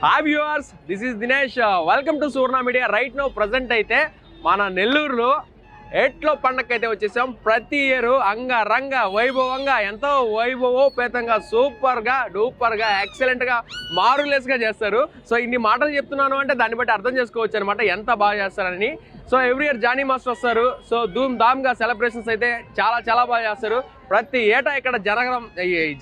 Hi viewers, this is Dinesh. Welcome to Suvarna media. Right now present అయితే మన నెల్లూరులో ఎట్లో పండగకైతే వచ్చేసాం. ప్రతి ఇయర్ అంగరంగ వైభవంగా, ఎంతో వైభవోపేతంగా, సూపర్గా, డూపర్గా, ఎక్సలెంట్గా, మారులెస్గా చేస్తారు. సో ఇన్ని మాటలు చెప్తున్నాను అంటే దాన్ని బట్టి అర్థం చేసుకోవచ్చు అనమాట ఎంత బాగా చేస్తారని. So every year Jani master వస్తారు. సో ధూమ్ ధామ్గా సెలబ్రేషన్స్ అయితే చాలా బాగా చేస్తారు. ప్రతి ఏటా ఇక్కడ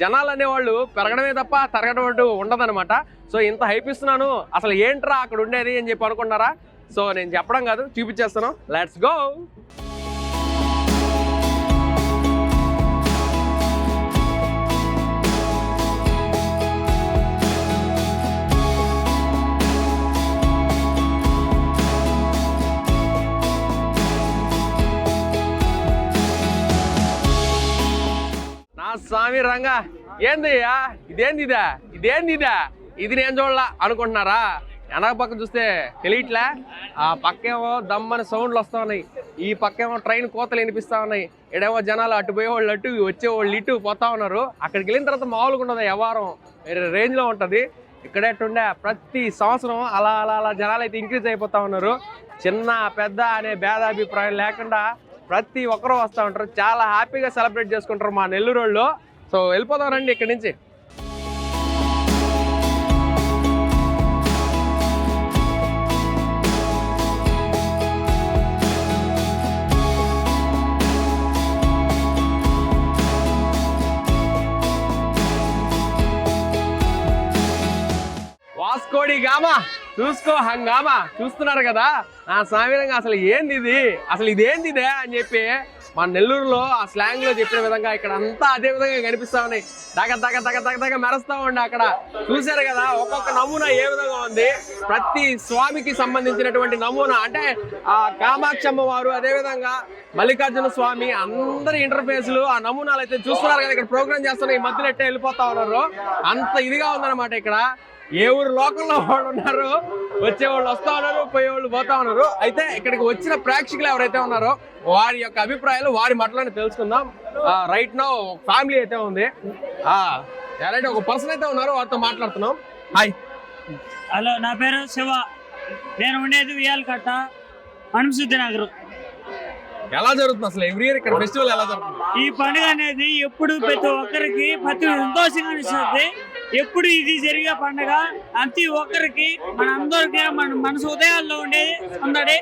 జనాలు అనేవాళ్ళు పెరగడమే తప్ప తరగడం అంటూ ఉండదన్నమాట. సో ఇంత హైప్ ఇస్తున్నాను, అసలు ఏంట్రా అక్కడ ఉండేది అని చెప్పి అనుకున్నారా? సో నేను చెప్పడం కాదు, చూపించేస్తాను. Let's go. నా స్వామి రంగా, ఏందియ్యా ఇదేందిదా ఇది నేను చూడలా అనుకుంటున్నారా? వెనక పక్క చూస్తే తెలియట్లే. ఆ పక్కేమో దమ్మని సౌండ్లు వస్తూ ఉన్నాయి, ఈ పక్కేమో ట్రైన్ కోతలు వినిపిస్తూ ఉన్నాయి. ఇడేమో జనాలు అటు పోయేవాళ్ళు అటు, వచ్చేవాళ్ళు ఇటు పోతా ఉన్నారు. అక్కడికి వెళ్ళిన తర్వాత మామూలుగా ఉండదు, వ్యవహారం వేరే రేంజ్లో ఉంటుంది. ఇక్కడేటుండే ప్రతి సంవత్సరం అలా జనాలు అయితే ఇంక్రీజ్ అయిపోతూ ఉన్నారు. చిన్న పెద్ద అనే భేదాభిప్రాయం లేకుండా ప్రతి ఒక్కరూ వస్తూ ఉంటారు. చాలా హ్యాపీగా సెలబ్రేట్ చేసుకుంటారు మా నెల్లూరు వాళ్ళు. సో వెళ్ళిపోదాం రండి ఇక్కడి నుంచి. వాస్కోడి గామా చూసుకో హంగామా చూస్తున్నారు కదా. నా సామీరంగా అసలు ఇదేందిదే అని చెప్పి మన నెల్లూరులో ఆ స్లాంగ్ లో చెప్పిన విధంగా ఇక్కడ అంతా అదే విధంగా కనిపిస్తా ఉన్నాయి. దగ్గ మెరుస్తా ఉండే. అక్కడ చూశారు కదా ఒక్కొక్క నమూనా ఏ విధంగా ఉంది. ప్రతి స్వామికి సంబంధించినటువంటి నమూనా, అంటే ఆ కామాక్షి అమ్మవారు, అదే విధంగా మల్లికార్జున స్వామి, అందరి ఇంటర్ఫేస్లు, ఆ నమూనాలు అయితే చూస్తున్నారు కదా. ఇక్కడ ప్రోగ్రామ్ చేస్తున్నారు, ఈ మధ్యలో ఎట్టే వెళ్ళిపోతా ఉన్నారు. అంత ఇదిగా ఉందన్నమాట. ఇక్కడ ఏ ఊరు లోకల్లో వాళ్ళు ఉన్నారు, వచ్చేవాళ్ళు వస్తూ ఉన్నారు, పోయేవాళ్ళు పోతా ఉన్నారు. అయితే ఇక్కడికి వచ్చిన ప్రేక్షకులు ఎవరైతే ఉన్నారో వారి యొక్క అభిప్రాయాలు, వారి మాటలను తెలుసుకుందాం. రైట్ నౌ ఫ్యామిలీ అయితే ఉంది, ఎవరైతే ఒక పర్సన్ అయితే ఉన్నారో వారితో మాట్లాడుతున్నాం. హాయ్. హలో, నా పేరు శివ. నేను ఉండేది వియాలకట్ట, హనుమసిద్ధి నగర్. ఎలా జరుగుతుంది అసలు ఎవ్రీ ఇయర్ ఇక్కడ ఫెస్టివల్ ఎలా జరుగుతుంది? ఈ పండుగ అనేది ఎప్పుడు ప్రతి ఒక్కరికి ప్రతి సంతోషంగా అనిపిస్తుంది. ఎప్పుడు ఇది జరిగే పండుగ ప్రతి ఒక్కరికి, మన అందరికి మన మనసు ఉదయాల్లో ఉండేది సందడి.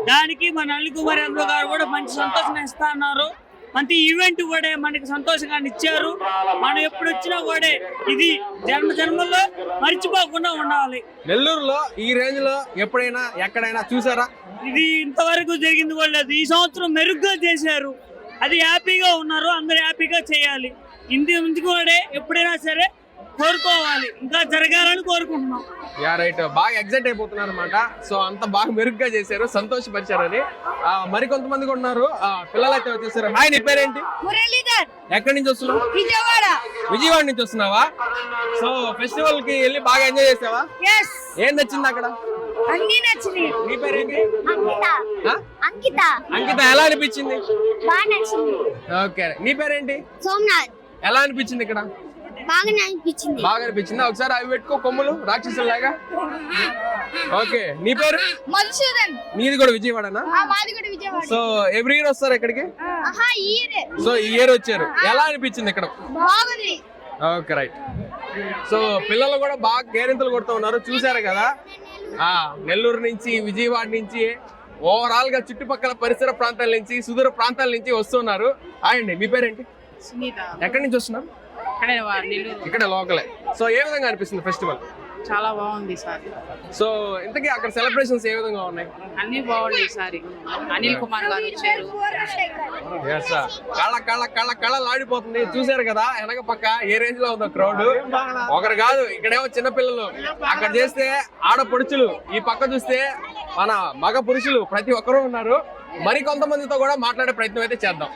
దానికి మన అనిల్ కుమార్ యాదవ్ గారు కూడా మంచి సంతోషంగా ఇస్తా ఉన్నారు. ప్రతి ఈవెంట్ కూడా మనకి సంతోషంగా ఇచ్చారు. మనం ఎప్పుడు వచ్చినా కూడా ఇది జన్మల్లో మర్చిపోకుండా ఉండాలి. నెల్లూరులో ఈ రేంజ్ లో ఎప్పుడైనా ఎక్కడైనా చూసారా? ఇది ఇంతవరకు జరిగింది కూడా లేదు. ఈ సంవత్సరం మెరుగ్గా చేశారు, అది హ్యాపీగా ఉన్నారు. అందరూ హ్యాపీగా చేయాలి. ఇంటి కూడా ఎప్పుడైనా సరే కోరుకోవాలి, ఇంకా జరగాలని కోరుకుంటున్నాం. రైట్, బాగా ఎగ్జైట్ అయిపోతున్నారు అనమాట. సో అంత బాగా మెరుగ్గా చేశారు, సంతోషపరిచారని. మరి కొంతమంది కూడా ఉన్నారు, పిల్లలు అయితే వచ్చేసారు. హాయ్, నీ పేరేంటి? మురళీధర్. ఎక్కడి నుంచి వస్తున్నావు? విజయవాడ నుంచి వస్తున్నావా? సో ఫెస్టివల్ కి వెళ్ళి బాగా ఎంజాయ్ చేసావా? ఏం నచ్చింది అక్కడ? అన్ని నచ్చినాయి. నీ పేరేంటి? అంకిత. అంకిత, ఎలా అనిపించింది? బాగా నచ్చింది. ఓకే, నీ పేరేంటి? సోమనాథ్. ఎలా అనిపించింది ఇక్కడ? బాగా అనిపించింది. బాగా అనిపించిందా? ఒకసారి అవి పెట్టుకో, కొమ్ములు రాక్షసులాగా. ఓకే, నీ పేరు? మధుసూదన్. నీది కూడా విజయవాడనా? మాది కూడా విజయవాడ. సో ఎవ్రీ ఇయర్ వస్తారు ఇక్కడికి? సో ఈ ఇయర్ వచ్చారు, ఎలా అనిపించింది ఇక్కడ? బాగుంది. Okay, right. సో పిల్లలు కూడా బాగా కేరింతలు కొడుతూ ఉన్నారు, చూసారు కదా. నెల్లూరు నుంచి, విజయవాడ నుంచి, ఓవరాల్ గా చుట్టుపక్కల పరిసర ప్రాంతాల నుంచి, సుదూర ప్రాంతాల నుంచి వస్తున్నారు. అండి, మీ పేరేంటి? ఎక్కడి నుంచి వస్తున్నారు? ఇక్కడ లోకలే. సో ఏ విధంగా అనిపిస్తుంది ఫెస్టివల్? చాలా బాగుంది సార్. సో ఇంతకీ అక్కడ సెలబ్రేషన్స్ ఏ విధంగా ఉన్నాయి? అన్ని బాగున్నాయి సార్. అనిల్ కుమార్ గారు వచ్చారు. కళ్ళ ఆడిపోతుంది, చూసారు కదా వెనక పక్క ఏ రేంజ్ లో ఉందో క్రౌడ్. ఒకరు కాదు, ఇక్కడేమో చిన్నపిల్లలు, అక్కడ చేస్తే ఆడపడుచులు, ఈ పక్క చూస్తే మన మగ పురుషులు, ప్రతి ఒక్కరూ ఉన్నారు. మరి కొంతమందితో కూడా మాట్లాడే ప్రయత్నం అయితే చేద్దాం.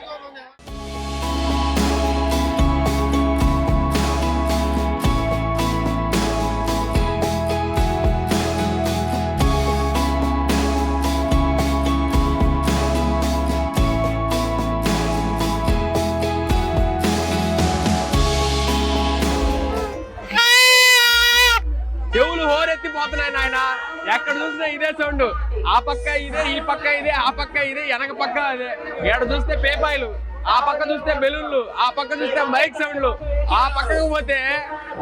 మారిపోతున్నాయి నాయన. ఎక్కడ చూసినా ఇదే సౌండ్. ఆ పక్క ఇదే, ఈ పక్క ఇదే, ఆ పక్క ఇదే, వెనక పక్క అదే. ఎక్కడ చూస్తే పేపాయిలు, ఆ పక్క చూస్తే బెలూన్లు, ఆ పక్క చూస్తే మైక్ సౌండ్లు, ఆ పక్కకు పోతే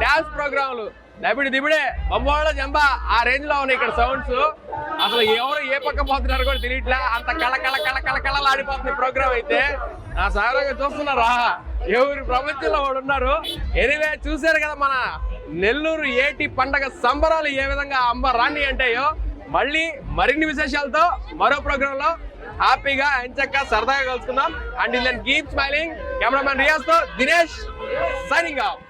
డాన్స్ ప్రోగ్రాంలు, దబిడి దిబిడే బొమ్మల జంబా ఆ రేంజ్ లో ఉన్నాయి ఇక్కడ సౌండ్స్. అసలు ఎవరు ఏ పక్క పోతున్నారు కూడా తెలియట్లే. అంత కళ కళ కళ కళ కళలు ఆడిపోతుంది ప్రోగ్రామ్ అయితే. నా సాగరంగా చూస్తున్నారా, ఎవరి ప్రపంచంలో వాడు ఉన్నారు. ఎనివే చూశారు కదా మన నెల్లూరు ఏటి పండగ సంబరాలు ఏ విధంగా అంబరాన్ని అంటాయో. మళ్ళీ మరిన్ని విశేషాలతో మరో ప్రోగ్రామ్ లో హ్యాపీగా ఎంచక్క సరదాగా కలుసుకుందాం. And then keep smiling. Cameraman Riyaz తో దినేష్ సైనింగ్ ఆఫ్.